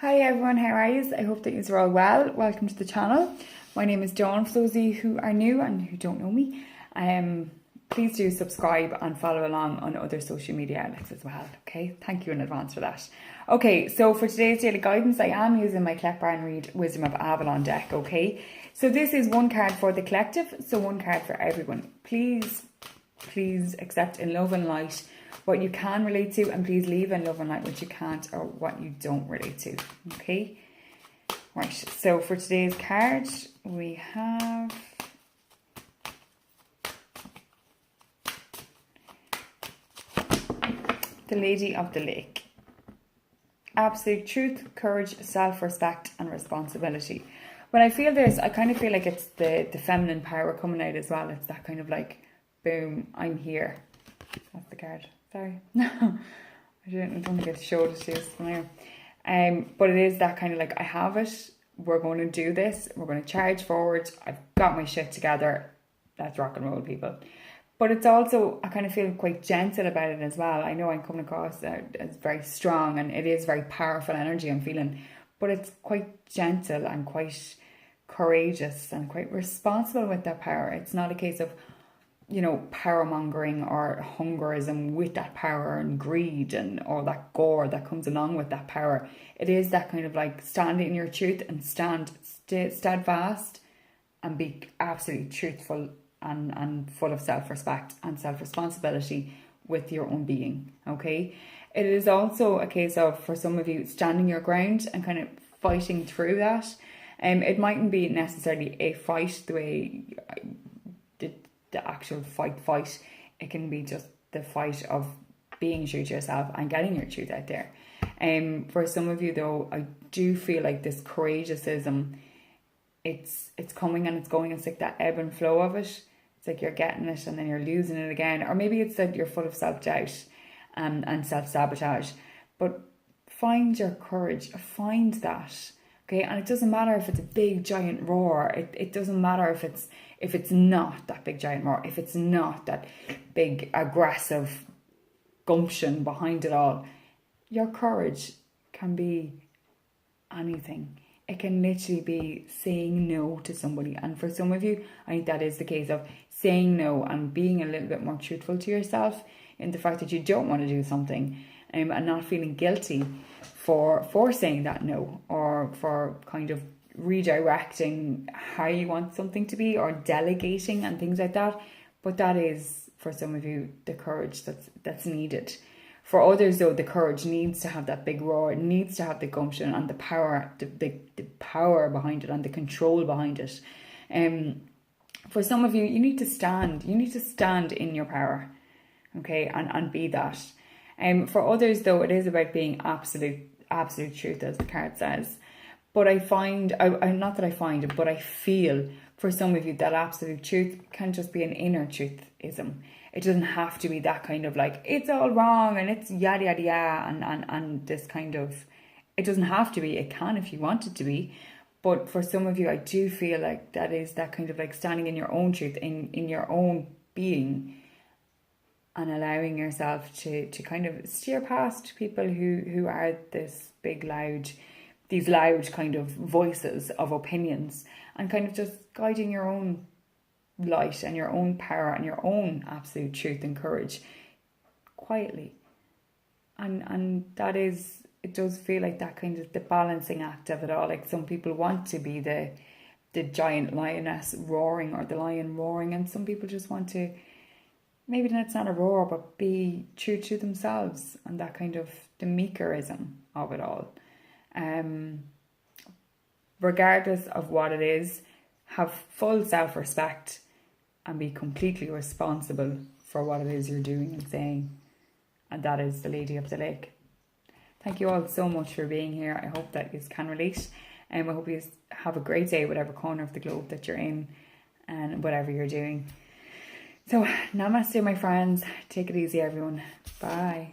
Hi everyone, how are you? I hope that you're all well. Welcome to the channel. My name is Dawn. For those of you who are new and who don't know me, please do subscribe and follow along on other social media outlets as well. Okay, thank you in advance for that. Okay, so for today's daily guidance, I am using my Collect Bar and Read Wisdom of Avalon deck. Okay, so this is one card for the collective, so one card for everyone. Please accept in love and light what you can relate to, and please leave in love and light what you can't or what you don't relate to. Okay, right, so for today's card we have the Lady of the Lake. Absolute truth, courage, self-respect and responsibility. When I feel this, I kind of feel like it's the feminine power coming out as well. It's that kind of like, boom, I'm here. That's the card. Sorry. I don't get to show it to you. But it is that kind of like, I have it. We're going to do this. We're going to charge forward. I've got my shit together. Let's rock and roll, people. But it's also, I kind of feel quite gentle about it as well. I know I'm coming across as very strong, and it is very powerful energy I'm feeling. But it's quite gentle and quite courageous and quite responsible with that power. It's not a case of, you know, power mongering or hungerism with that power and greed and all that gore that comes along with that power. It is that kind of like stand in your truth and stand steadfast and be absolutely truthful and full of self-respect and self-responsibility with your own being. Okay, it is also a case of, for some of you, standing your ground and kind of fighting through that. It mightn't be necessarily a fight the way the actual fight. It can be just the fight of being true to yourself and getting your truth out there. For some of you though, I do feel like this courageousm, it's coming and it's going. It's like that ebb and flow of it. It's like you're getting it and then you're losing it again. Or maybe it's that you're full of self-doubt and self-sabotage. But find your courage, find that. Okay, and it doesn't matter if it's a big giant roar. It doesn't matter if it's not that big giant roar, if it's not that big aggressive gumption behind it all. Your courage can be anything. It can literally be saying no to somebody. And for some of you, I think that is the case of saying no and being a little bit more truthful to yourself in the fact that you don't want to do something, and not feeling guilty for saying that no, or for kind of redirecting how you want something to be, or delegating and things like that. But that is, for some of you, the courage that's needed. For others though, the courage needs to have that big roar. It needs to have the gumption and the power, the power behind it and the control behind it. For some of you, you need to stand. You need to stand in your power, okay, and be that. For others though, it is about being absolute truth, as the card says. But I find, not that I find it, but I feel for some of you that absolute truth can just be an inner truthism. It doesn't have to be that kind of like, it's all wrong and it's yada yada yada and this kind of, it doesn't have to be. It can if you want it to be. But for some of you, I do feel like that is that kind of like standing in your own truth, in your own being, and allowing yourself to kind of steer past people who are this big these loud kind of voices of opinions, and kind of just guiding your own light and your own power and your own absolute truth and courage quietly. And that is, it does feel like that kind of the balancing act of it all. Like some people want to be the giant lioness roaring or the lion roaring, and some people just want to, maybe it's not a roar, but be true to themselves, and that kind of the meekerism of it all. Regardless of what it is, have full self-respect and be completely responsible for what it is you're doing and saying. And that is the Lady of the Lake. Thank you all so much for being here. I hope that you can relate. I hope you have a great day, whatever corner of the globe that you're in and whatever you're doing. So, namaste, my friends. Take it easy, everyone. Bye.